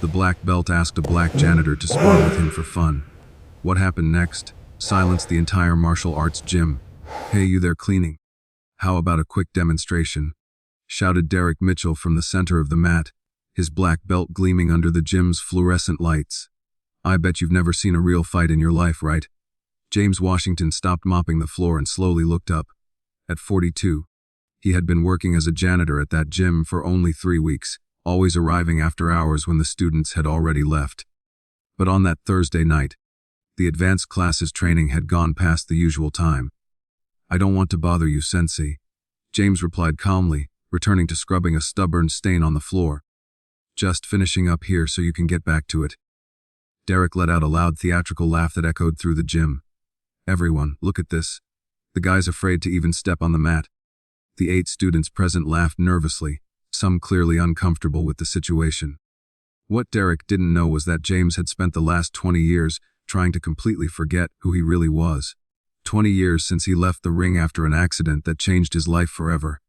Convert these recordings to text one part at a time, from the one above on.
The black belt asked a black janitor to spar with him for fun. What happened next silenced the entire martial arts gym. "Hey, you there cleaning? How about a quick demonstration?" shouted Derek Mitchell from the center of the mat, his black belt gleaming under the gym's fluorescent lights. "I bet you've never seen a real fight in your life, right?" James Washington stopped mopping the floor and slowly looked up. At 42, he had been working as a janitor at that gym for only 3 weeks, always arriving after hours when the students had already left. But on that Thursday night, the advanced classes training had gone past the usual time. "I don't want to bother you, Sensei," James replied calmly, returning to scrubbing a stubborn stain on the floor. "Just finishing up here so you can get back to it." Derek let out a loud theatrical laugh that echoed through the gym. "Everyone, look at this." The guy's afraid to even step on the mat. The 8 students present laughed nervously, some clearly uncomfortable with the situation. What Derek didn't know was that James had spent the last 20 years trying to completely forget who he really was. 20 years since he left the ring after an accident that changed his life forever.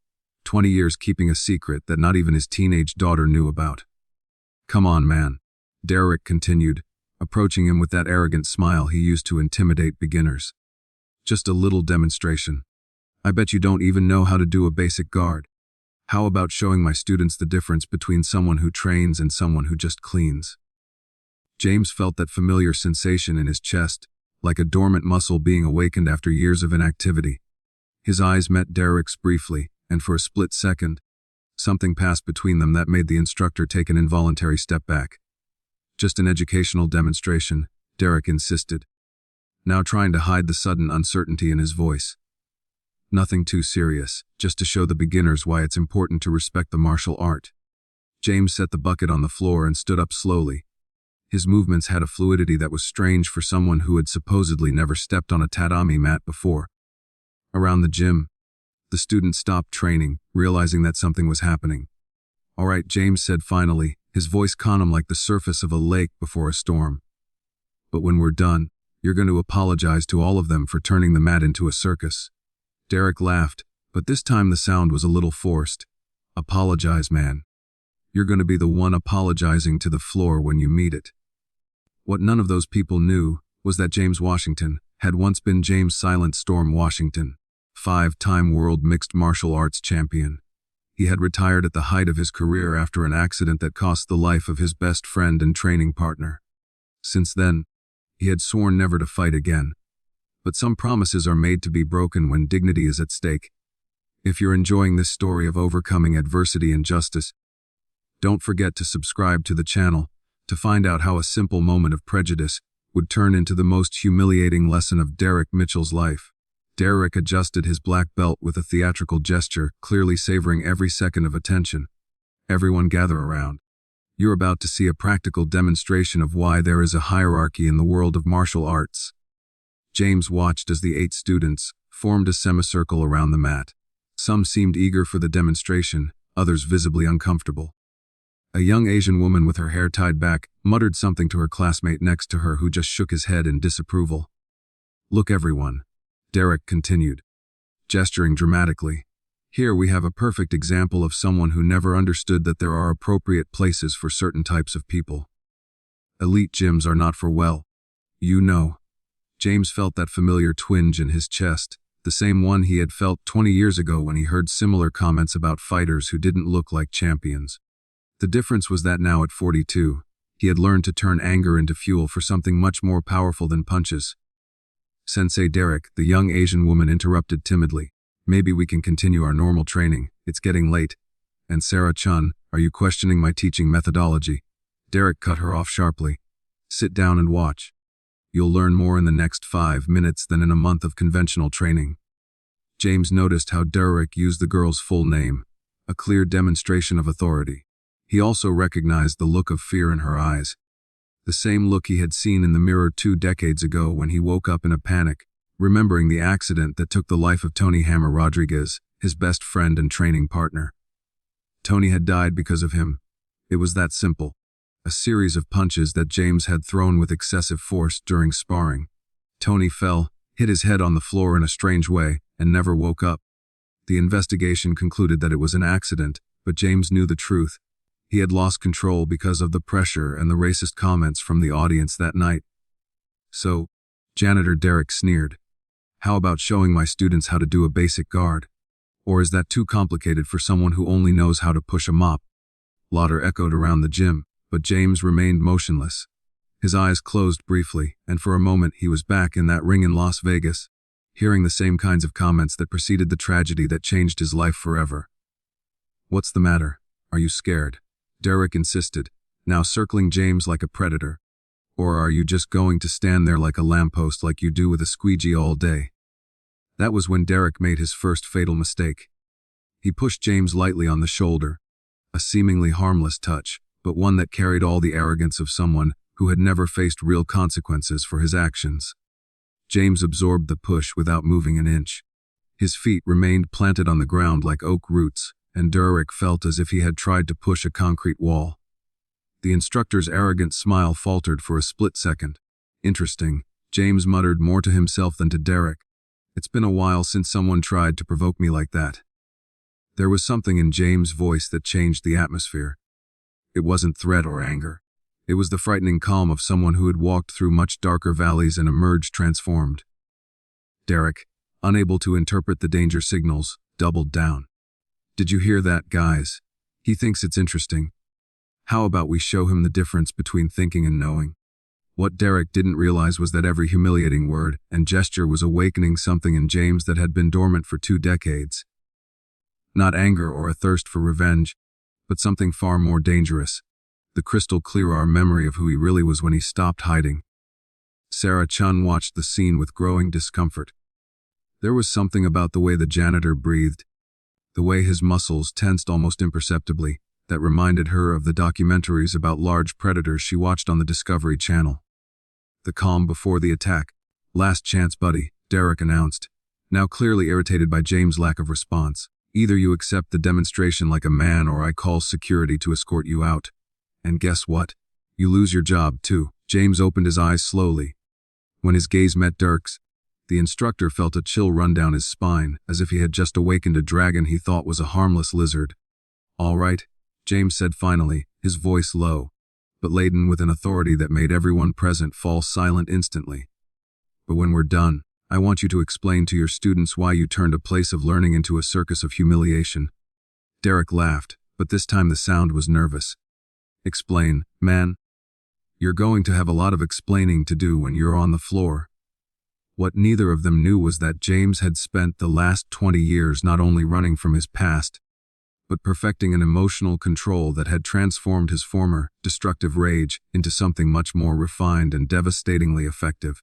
20 years keeping a secret that not even his teenage daughter knew about. "Come on, man," Derek continued, approaching him with that arrogant smile he used to intimidate beginners. "Just a little demonstration. I bet you don't even know how to do a basic guard. How about showing my students the difference between someone who trains and someone who just cleans?" James felt that familiar sensation in his chest, like a dormant muscle being awakened after years of inactivity. His eyes met Derek's briefly, and for a split second, something passed between them that made the instructor take an involuntary step back. "Just an educational demonstration," Derek insisted, now trying to hide the sudden uncertainty in his voice. "Nothing too serious, just to show the beginners why it's important to respect the martial art." James set the bucket on the floor and stood up slowly. His movements had a fluidity that was strange for someone who had supposedly never stepped on a tatami mat before. Around the gym, the students stopped training, realizing that something was happening. "All right," James said finally, his voice calm like the surface of a lake before a storm. "But when we're done, you're going to apologize to all of them for turning the mat into a circus." Derek laughed, but this time the sound was a little forced. "Apologize, man. You're going to be the one apologizing to the floor when you meet it." What none of those people knew was that James Washington had once been James Silent Storm Washington, 5-time world mixed martial arts champion. He had retired at the height of his career after an accident that cost the life of his best friend and training partner. Since then, he had sworn never to fight again. But some promises are made to be broken when dignity is at stake. If you're enjoying this story of overcoming adversity and justice, don't forget to subscribe to the channel to find out how a simple moment of prejudice would turn into the most humiliating lesson of Derek Mitchell's life. Derek adjusted his black belt with a theatrical gesture, clearly savoring every second of attention. "Everyone gather around. You're about to see a practical demonstration of why there is a hierarchy in the world of martial arts." James watched as the 8 students formed a semicircle around the mat. Some seemed eager for the demonstration, others visibly uncomfortable. A young Asian woman with her hair tied back muttered something to her classmate next to her who just shook his head in disapproval. "Look, everyone," Derek continued, gesturing dramatically. "Here we have a perfect example of someone who never understood that there are appropriate places for certain types of people. Elite gyms are not for you know." James felt that familiar twinge in his chest, the same one he had felt 20 years ago when he heard similar comments about fighters who didn't look like champions. The difference was that now at 42, he had learned to turn anger into fuel for something much more powerful than punches. "Sensei Derek," the young Asian woman interrupted timidly. "Maybe we can continue our normal training. It's getting late." "And Sarah Chun, are you questioning my teaching methodology?" Derek cut her off sharply. "Sit down and watch. You'll learn more in the next 5 minutes than in a month of conventional training." James noticed how Derek used the girl's full name, a clear demonstration of authority. He also recognized the look of fear in her eyes, the same look he had seen in the mirror 2 decades ago when he woke up in a panic, remembering the accident that took the life of Tony Hammer Rodriguez, his best friend and training partner. Tony had died because of him. It was that simple. A series of punches that James had thrown with excessive force during sparring. Tony fell, hit his head on the floor in a strange way, and never woke up. The investigation concluded that it was an accident, but James knew the truth. He had lost control because of the pressure and the racist comments from the audience that night. So, Janitor Derek sneered, "How about showing my students how to do a basic guard? Or is that too complicated for someone who only knows how to push a mop?" Laughter echoed around the gym, but James remained motionless. His eyes closed briefly, and for a moment he was back in that ring in Las Vegas, hearing the same kinds of comments that preceded the tragedy that changed his life forever. "What's the matter? Are you scared?" Derek insisted, now circling James like a predator. "Or are you just going to stand there like a lamppost like you do with a squeegee all day?" That was when Derek made his first fatal mistake. He pushed James lightly on the shoulder, a seemingly harmless touch, but one that carried all the arrogance of someone who had never faced real consequences for his actions. James absorbed the push without moving an inch. His feet remained planted on the ground like oak roots, and Derek felt as if he had tried to push a concrete wall. The instructor's arrogant smile faltered for a split second. "Interesting," James muttered more to himself than to Derek. "It's been a while since someone tried to provoke me like that." There was something in James' voice that changed the atmosphere. It wasn't threat or anger. It was the frightening calm of someone who had walked through much darker valleys and emerged transformed. Derek, unable to interpret the danger signals, doubled down. "Did you hear that, guys? He thinks it's interesting. How about we show him the difference between thinking and knowing?" What Derek didn't realize was that every humiliating word and gesture was awakening something in James that had been dormant for 2 decades. Not anger or a thirst for revenge, but something far more dangerous. The crystal clear memory of who he really was when he stopped hiding. Sarah Chun watched the scene with growing discomfort. There was something about the way the janitor breathed, the way his muscles tensed almost imperceptibly, that reminded her of the documentaries about large predators she watched on the Discovery Channel. The calm before the attack. "Last chance, buddy," Derek announced, now clearly irritated by James' lack of response. "Either you accept the demonstration like a man or I call security to escort you out. And guess what? You lose your job, too." James opened his eyes slowly. When his gaze met Derek's, the instructor felt a chill run down his spine, as if he had just awakened a dragon he thought was a harmless lizard. "All right," James said finally, his voice low, but laden with an authority that made everyone present fall silent instantly. "But when we're done, I want you to explain to your students why you turned a place of learning into a circus of humiliation." Derek laughed, but this time the sound was nervous. "Explain, man. You're going to have a lot of explaining to do when you're on the floor." What neither of them knew was that James had spent the last 20 years not only running from his past, but perfecting an emotional control that had transformed his former, destructive rage into something much more refined and devastatingly effective.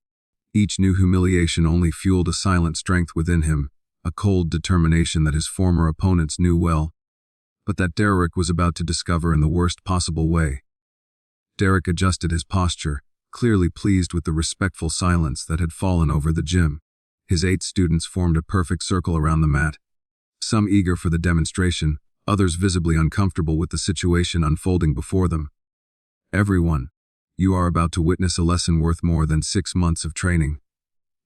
Each new humiliation only fueled a silent strength within him, a cold determination that his former opponents knew well, but that Derek was about to discover in the worst possible way. Derek adjusted his posture, clearly pleased with the respectful silence that had fallen over the gym. His 8 students formed a perfect circle around the mat, some eager for the demonstration, others visibly uncomfortable with the situation unfolding before them. "Everyone, you are about to witness a lesson worth more than 6 months of training,"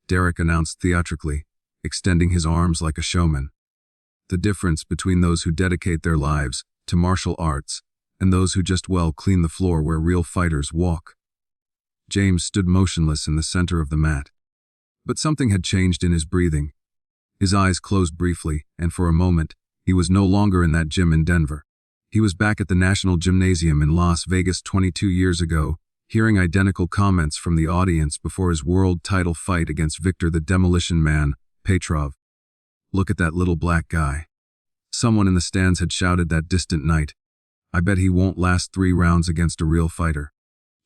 Derek announced theatrically, extending his arms like a showman. "The difference between those who dedicate their lives to martial arts and those who just clean the floor where real fighters walk." James stood motionless in the center of the mat. But something had changed in his breathing. His eyes closed briefly, and for a moment, he was no longer in that gym in Denver. He was back at the National Gymnasium in Las Vegas 22 years ago, hearing identical comments from the audience before his world title fight against Victor the Demolition Man, Petrov. "Look at that little black guy." Someone in the stands had shouted that distant night. "I bet he won't last 3 rounds against a real fighter."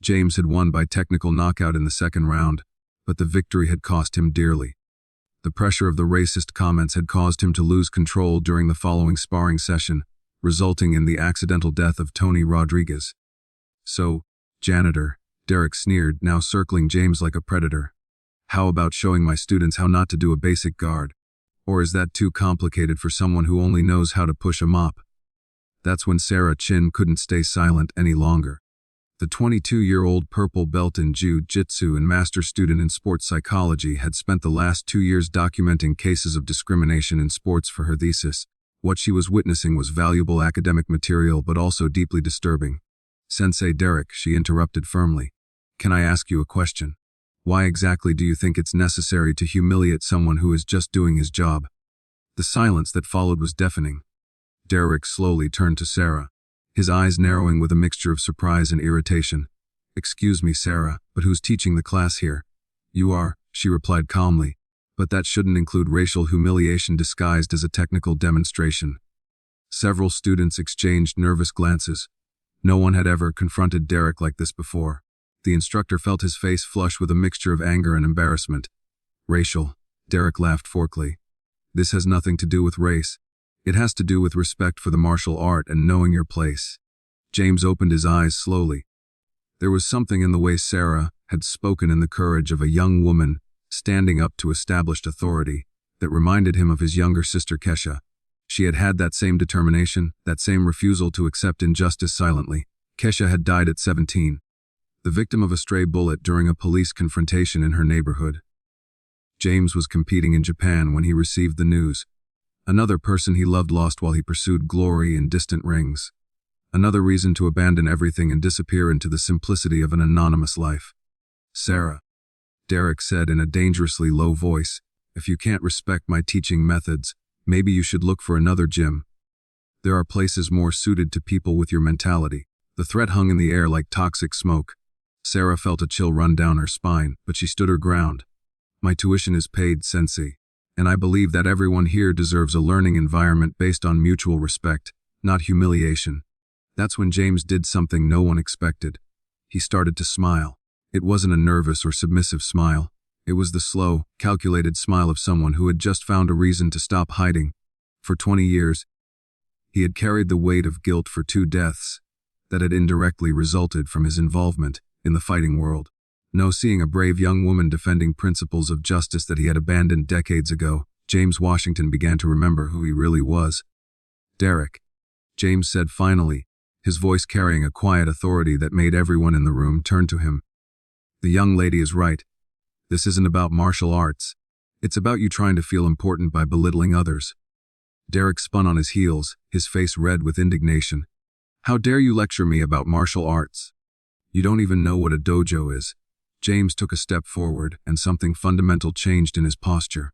James had won by technical knockout in the 2nd round, but the victory had cost him dearly. The pressure of the racist comments had caused him to lose control during the following sparring session, resulting in the accidental death of Tony Rodriguez. "So, Janitor," Derek sneered, now circling James like a predator, "how about showing my students how not to do a basic guard? Or is that too complicated for someone who only knows how to push a mop?" That's when Sarah Chin couldn't stay silent any longer. The 22-year-old purple belt in jiu-jitsu and master student in sports psychology had spent the last 2 years documenting cases of discrimination in sports for her thesis. What she was witnessing was valuable academic material but also deeply disturbing. "Sensei Derek," she interrupted firmly. "Can I ask you a question? Why exactly do you think it's necessary to humiliate someone who is just doing his job?" The silence that followed was deafening. Derek slowly turned to Sarah, his eyes narrowing with a mixture of surprise and irritation. "Excuse me, Sarah, but who's teaching the class here?" "You are," she replied calmly, "but that shouldn't include racial humiliation disguised as a technical demonstration." Several students exchanged nervous glances. No one had ever confronted Derek like this before. The instructor felt his face flush with a mixture of anger and embarrassment. "Racial," Derek laughed forkily. "This has nothing to do with race. It has to do with respect for the martial art and knowing your place." James opened his eyes slowly. There was something in the way Sarah had spoken and the courage of a young woman standing up to established authority that reminded him of his younger sister Kesha. She had had that same determination, that same refusal to accept injustice silently. Kesha had died at 17, the victim of a stray bullet during a police confrontation in her neighborhood. James was competing in Japan when he received the news. Another person he loved lost while he pursued glory in distant rings. Another reason to abandon everything and disappear into the simplicity of an anonymous life. "Sarah," Derek said in a dangerously low voice, "if you can't respect my teaching methods, maybe you should look for another gym. There are places more suited to people with your mentality." The threat hung in the air like toxic smoke. Sarah felt a chill run down her spine, but she stood her ground. "My tuition is paid, Sensei, and I believe that everyone here deserves a learning environment based on mutual respect, not humiliation." That's when James did something no one expected. He started to smile. It wasn't a nervous or submissive smile. It was the slow, calculated smile of someone who had just found a reason to stop hiding. For 20 years, he had carried the weight of guilt for 2 deaths that had indirectly resulted from his involvement in the fighting world. No, seeing a brave young woman defending principles of justice that he had abandoned decades ago, James Washington began to remember who he really was. "Derek," James said finally, his voice carrying a quiet authority that made everyone in the room turn to him. "The young lady is right. This isn't about martial arts. It's about you trying to feel important by belittling others." Derek spun on his heels, his face red with indignation. "How dare you lecture me about martial arts? You don't even know what a dojo is." James took a step forward, and something fundamental changed in his posture.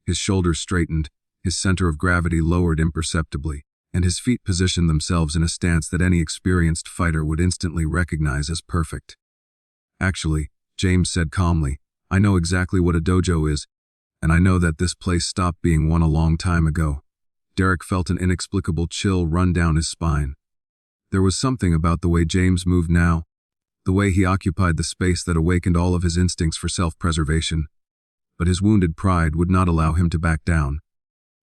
His shoulders straightened, his center of gravity lowered imperceptibly, and his feet positioned themselves in a stance that any experienced fighter would instantly recognize as perfect. "Actually," James said calmly, "I know exactly what a dojo is, and I know that this place stopped being one a long time ago." Derek felt an inexplicable chill run down his spine. There was something about the way James moved now, the way he occupied the space that awakened all of his instincts for self-preservation. But his wounded pride would not allow him to back down.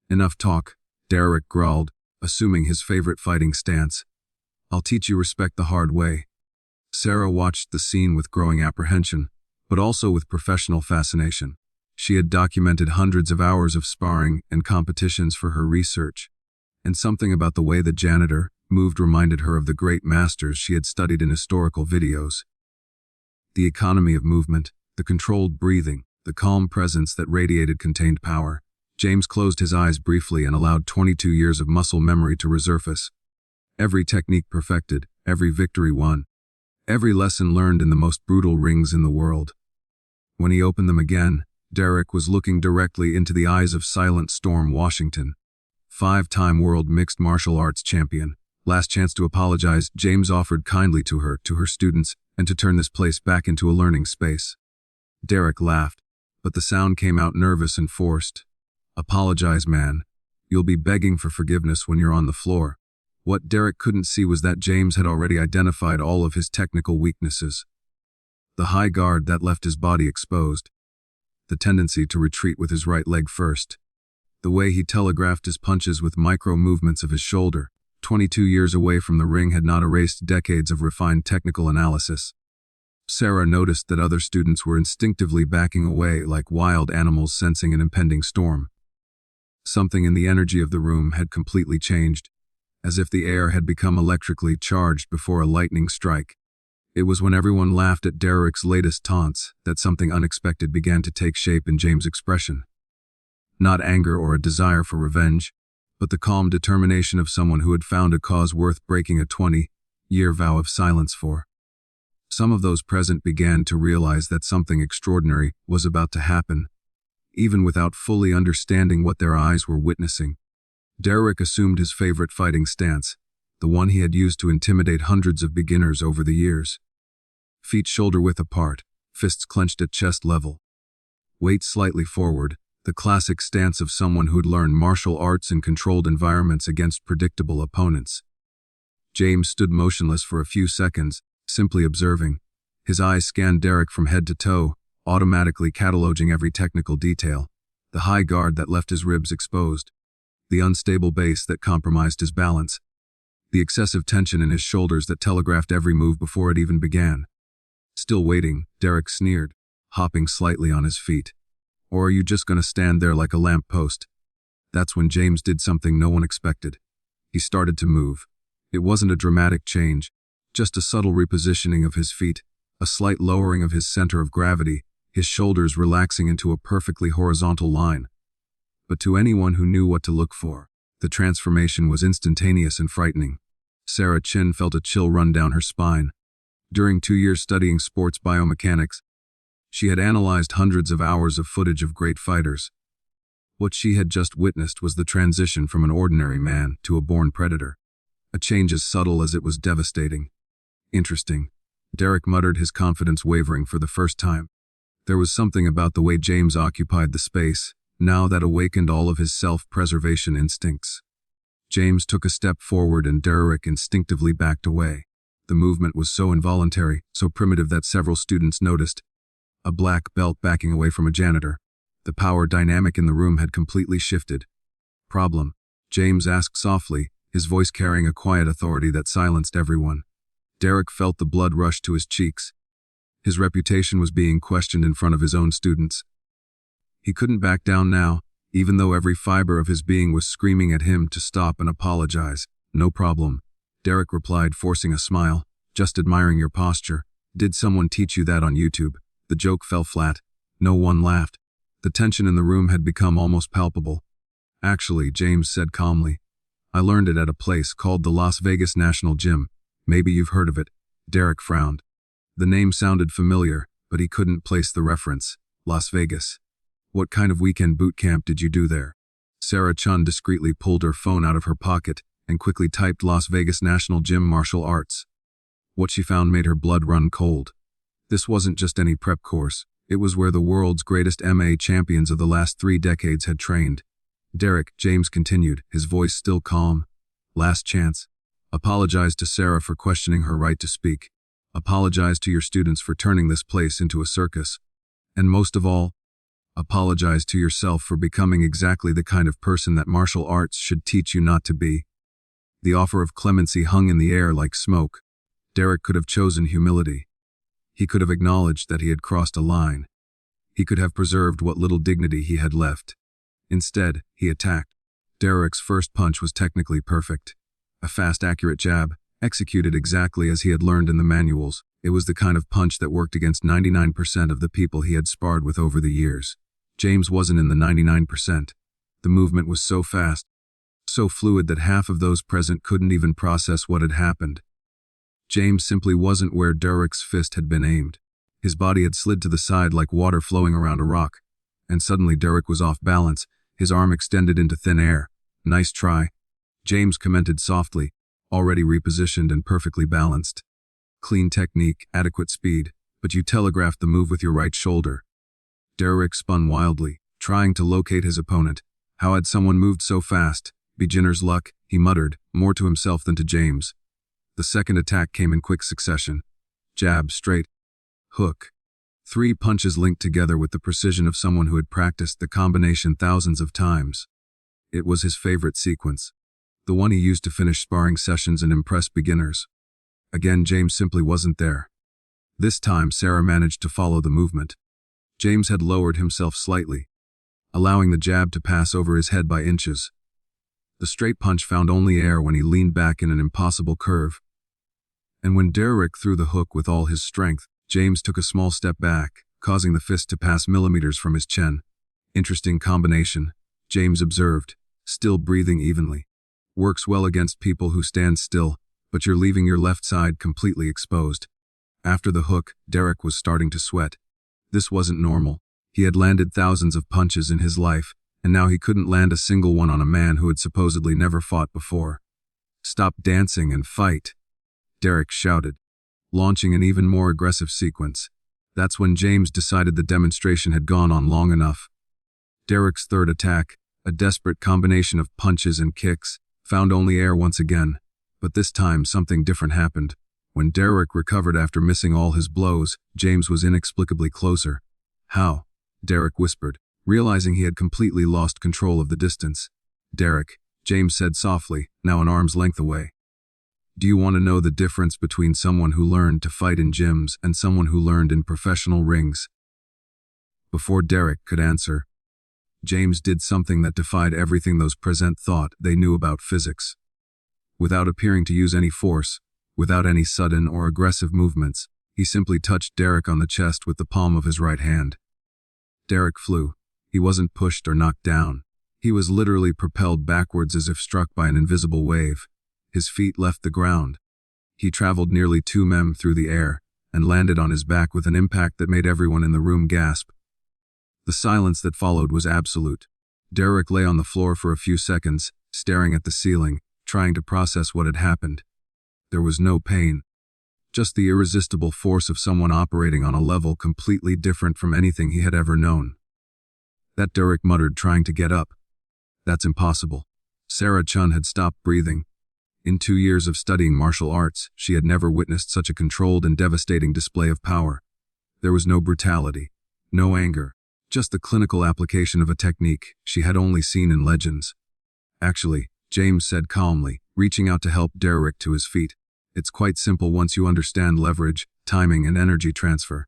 "Enough talk," Derek growled, assuming his favorite fighting stance. "I'll teach you respect the hard way." Sarah watched the scene with growing apprehension, but also with professional fascination. She had documented hundreds of hours of sparring and competitions for her research, and something about the way the janitor moved reminded her of the great masters she had studied in historical videos. The economy of movement, the controlled breathing, the calm presence that radiated contained power. James closed his eyes briefly and allowed 22 years of muscle memory to resurface. Every technique perfected, every victory won, every lesson learned in the most brutal rings in the world. When he opened them again, Derek was looking directly into the eyes of Silent Storm Washington, 5-time world mixed martial arts champion. Last chance to apologize, James offered kindly to her students, and to turn this place back into a learning space. Derek laughed, but the sound came out nervous and forced. "Apologize, man. You'll be begging for forgiveness when you're on the floor." What Derek couldn't see was that James had already identified all of his technical weaknesses. The high guard that left his body exposed. The tendency to retreat with his right leg first. The way he telegraphed his punches with micro-movements of his shoulder. 22 years away from the ring had not erased decades of refined technical analysis. Sarah noticed that other students were instinctively backing away like wild animals sensing an impending storm. Something in the energy of the room had completely changed, as if the air had become electrically charged before a lightning strike. It was when everyone laughed at Derek's latest taunts that something unexpected began to take shape in James' expression. Not anger or a desire for revenge, but the calm determination of someone who had found a cause worth breaking a 20-year vow of silence for. Some of those present began to realize that something extraordinary was about to happen, even without fully understanding what their eyes were witnessing. Derek assumed his favorite fighting stance, the one he had used to intimidate hundreds of beginners over the years. Feet shoulder-width apart, fists clenched at chest level. Weight slightly forward, the classic stance of someone who'd learned martial arts in controlled environments against predictable opponents. James stood motionless for a few seconds, simply observing. His eyes scanned Derek from head to toe, automatically cataloging every technical detail. The high guard that left his ribs exposed. The unstable base that compromised his balance. The excessive tension in his shoulders that telegraphed every move before it even began. Still waiting, Derek sneered, hopping slightly on his feet. Or are you just going to stand there like a lamp post? That's when James did something no one expected. He started to move. It wasn't a dramatic change, just a subtle repositioning of his feet, a slight lowering of his center of gravity, his shoulders relaxing into a perfectly horizontal line. But to anyone who knew what to look for, the transformation was instantaneous and frightening. Sarah Chin felt a chill run down her spine. During 2 years studying sports biomechanics, she had analyzed hundreds of hours of footage of great fighters. What she had just witnessed was the transition from an ordinary man to a born predator. A change as subtle as it was devastating. Interesting. Derek muttered, his confidence wavering for the first time. There was something about the way James occupied the space, now that awakened all of his self-preservation instincts. James took a step forward and Derek instinctively backed away. The movement was so involuntary, so primitive that several students noticed. A black belt backing away from a janitor. The power dynamic in the room had completely shifted. Problem? James asked softly, his voice carrying a quiet authority that silenced everyone. Derek felt the blood rush to his cheeks. His reputation was being questioned in front of his own students. He couldn't back down now, even though every fiber of his being was screaming at him to stop and apologize. No problem, Derek replied, forcing a smile. Just admiring your posture. Did someone teach you that on YouTube? The joke fell flat. No one laughed. The tension in the room had become almost palpable. Actually, James said calmly, I learned it at a place called the Las Vegas National Gym. Maybe you've heard of it. Derek frowned. The name sounded familiar, but he couldn't place the reference. Las Vegas. What kind of weekend boot camp did you do there? Sarah Chun discreetly pulled her phone out of her pocket and quickly typed Las Vegas National Gym Martial Arts. What she found made her blood run cold. This wasn't just any prep course. It was where the world's greatest MMA champions of the last 3 decades had trained. Derek, James continued, his voice still calm. Last chance. Apologize to Sarah for questioning her right to speak. Apologize to your students for turning this place into a circus. And most of all, apologize to yourself for becoming exactly the kind of person that martial arts should teach you not to be. The offer of clemency hung in the air like smoke. Derek could have chosen humility. He could have acknowledged that he had crossed a line. He could have preserved what little dignity he had left. Instead, he attacked. Derek's first punch was technically perfect. A fast, accurate jab, executed exactly as he had learned in the manuals. It was the kind of punch that worked against 99% of the people he had sparred with over the years. James wasn't in the 99%. The movement was so fast, so fluid that half of those present couldn't even process what had happened. James simply wasn't where Derek's fist had been aimed. His body had slid to the side like water flowing around a rock. And suddenly Derek was off balance, his arm extended into thin air. Nice try. James commented softly, already repositioned and perfectly balanced. Clean technique, adequate speed, but you telegraphed the move with your right shoulder. Derek spun wildly, trying to locate his opponent. How had someone moved so fast? Beginner's luck, he muttered, more to himself than to James. The second attack came in quick succession. Jab, straight, hook. 3 punches linked together with the precision of someone who had practiced the combination thousands of times. It was his favorite sequence. The one he used to finish sparring sessions and impress beginners. Again, James simply wasn't there. This time, Sarah managed to follow the movement. James had lowered himself slightly, allowing the jab to pass over his head by inches. The straight punch found only air when he leaned back in an impossible curve. And when Derek threw the hook with all his strength, James took a small step back, causing the fist to pass millimeters from his chin. Interesting combination, James observed, still breathing evenly. Works well against people who stand still, but you're leaving your left side completely exposed. After the hook, Derek was starting to sweat. This wasn't normal. He had landed thousands of punches in his life, and now he couldn't land a single one on a man who had supposedly never fought before. "Stop dancing and fight," Derek shouted, launching an even more aggressive sequence. That's when James decided the demonstration had gone on long enough. Derek's third attack, a desperate combination of punches and kicks, found only air once again, but this time something different happened. When Derek recovered after missing all his blows, James was inexplicably closer. "How?" Derek whispered, realizing he had completely lost control of the distance. "Derek," James said softly, now an arm's length away. "Do you want to know the difference between someone who learned to fight in gyms and someone who learned in professional rings?" Before Derek could answer, James did something that defied everything those present thought they knew about physics. Without appearing to use any force, without any sudden or aggressive movements, he simply touched Derek on the chest with the palm of his right hand. Derek flew. He wasn't pushed or knocked down. He was literally propelled backwards as if struck by an invisible wave. His feet left the ground. He traveled nearly 2 m through the air and landed on his back with an impact that made everyone in the room gasp. The silence that followed was absolute. Derek lay on the floor for a few seconds, staring at the ceiling, trying to process what had happened. There was no pain, just the irresistible force of someone operating on a level completely different from anything he had ever known. "That," Derek muttered, trying to get up. "That's impossible." Sarah Chun had stopped breathing. In 2 years of studying martial arts, she had never witnessed such a controlled and devastating display of power. There was no brutality, no anger, just the clinical application of a technique she had only seen in legends. "Actually," James said calmly, reaching out to help Derek to his feet, "it's quite simple once you understand leverage, timing, and energy transfer.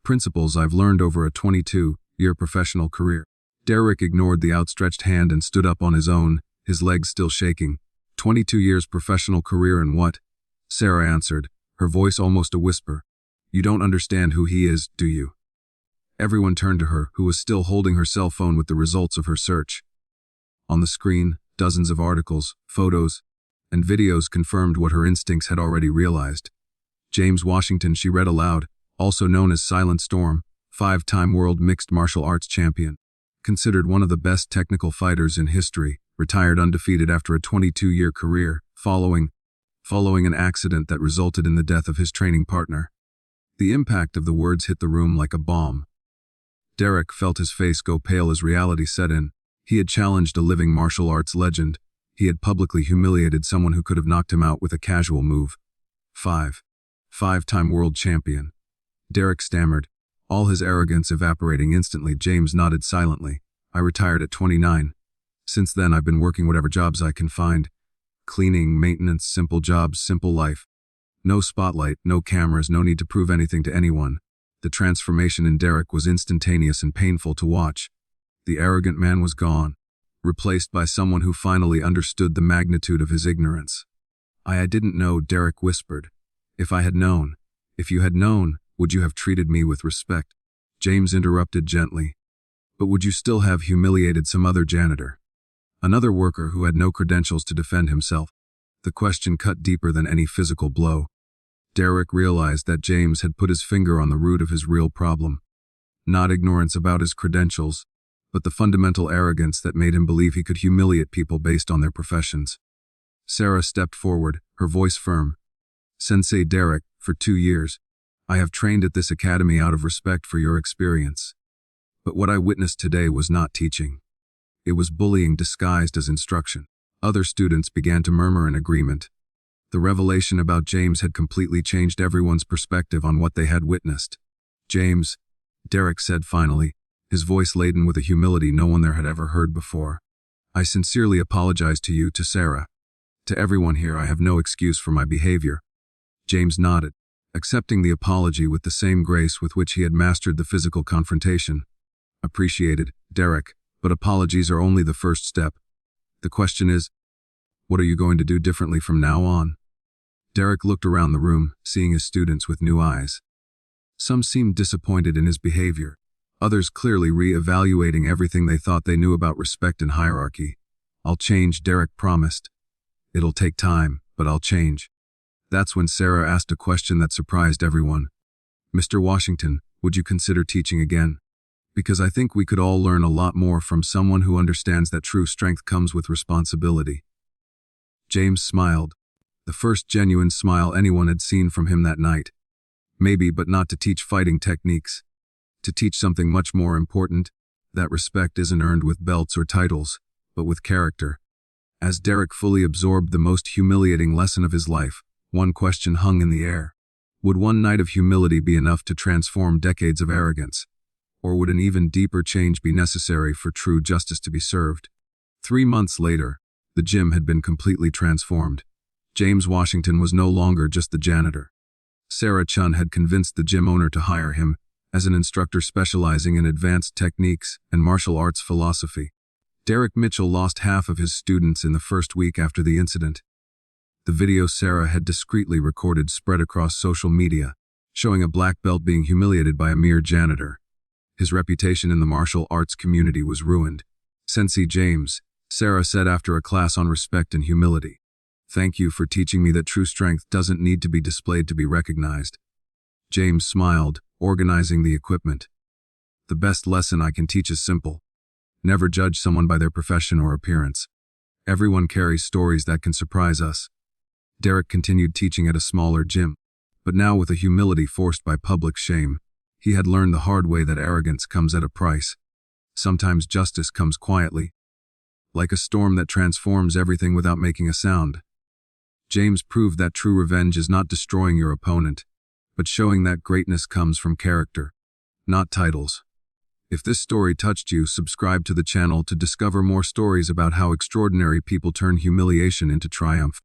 Principles I've learned over a 22-year professional career." Derek ignored the outstretched hand and stood up on his own, his legs still shaking. 22 years professional career in what?" Sarah answered, her voice almost a whisper. "You don't understand who he is, do you?" Everyone turned to her, who was still holding her cell phone with the results of her search. On the screen, dozens of articles, photos, and videos confirmed what her instincts had already realized. James Washington, she read aloud, also known as Silent Storm, 5-time world mixed martial arts champion. Considered one of the best technical fighters in history, retired undefeated after a 22-year career, following an accident that resulted in the death of his training partner. The impact of the words hit the room like a bomb. Derek felt his face go pale as reality set in. He had challenged a living martial arts legend. He had publicly humiliated someone who could have knocked him out with a casual move. 5-time world champion. Derek stammered, all his arrogance evaporating instantly. James nodded silently. "I retired at 29. Since then I've been working whatever jobs I can find. Cleaning, maintenance, simple jobs, simple life. No spotlight, no cameras, no need to prove anything to anyone." The transformation in Derek was instantaneous and painful to watch. The arrogant man was gone, replaced by someone who finally understood the magnitude of his ignorance. I didn't know," Derek whispered. If you had known, would you have treated me with respect?" James interrupted gently. "But would you still have humiliated some other janitor? Another worker who had no credentials to defend himself?" The question cut deeper than any physical blow. Derek realized that James had put his finger on the root of his real problem. Not ignorance about his credentials, but the fundamental arrogance that made him believe he could humiliate people based on their professions. Sarah stepped forward, her voice firm. "Sensei Derek, for 2 years, I have trained at this academy out of respect for your experience. But what I witnessed today was not teaching. It was bullying disguised as instruction." Other students began to murmur in agreement. The revelation about James had completely changed everyone's perspective on what they had witnessed. "James," Derek said finally, his voice laden with a humility no one there had ever heard before. "I sincerely apologize to you, to Sarah. To everyone here, I have no excuse for my behavior." James nodded, accepting the apology with the same grace with which he had mastered the physical confrontation. "Appreciated, Derek, but apologies are only the first step. The question is, what are you going to do differently from now on?" Derek looked around the room, seeing his students with new eyes. Some seemed disappointed in his behavior, others clearly re-evaluating everything they thought they knew about respect and hierarchy. I'll change, Derek promised. It'll take time, but I'll change. That's when Sarah asked a question that surprised everyone. Mr. Washington, would you consider teaching again? Because I think we could all learn a lot more from someone who understands that true strength comes with responsibility. James smiled, the first genuine smile anyone had seen from him that night. Maybe, but not to teach fighting techniques. To teach something much more important, that respect isn't earned with belts or titles, but with character. As Derek fully absorbed the most humiliating lesson of his life, one question hung in the air. Would one night of humility be enough to transform decades of arrogance? Or would an even deeper change be necessary for true justice to be served? 3 months later, the gym had been completely transformed. James Washington was no longer just the janitor. Sarah Chun had convinced the gym owner to hire him as an instructor specializing in advanced techniques and martial arts philosophy. Derek Mitchell lost half of his students in the first week after the incident. The video Sarah had discreetly recorded spread across social media, showing a black belt being humiliated by a mere janitor. His reputation in the martial arts community was ruined. Sensei James, Sarah said after a class on respect and humility. Thank you for teaching me that true strength doesn't need to be displayed to be recognized. James smiled, organizing the equipment. The best lesson I can teach is simple. Never judge someone by their profession or appearance. Everyone carries stories that can surprise us. Derek continued teaching at a smaller gym, but now with a humility forced by public shame. He had learned the hard way that arrogance comes at a price. Sometimes justice comes quietly, like a storm that transforms everything without making a sound. James proved that true revenge is not destroying your opponent, but showing that greatness comes from character, not titles. If this story touched you, subscribe to the channel to discover more stories about how extraordinary people turn humiliation into triumph.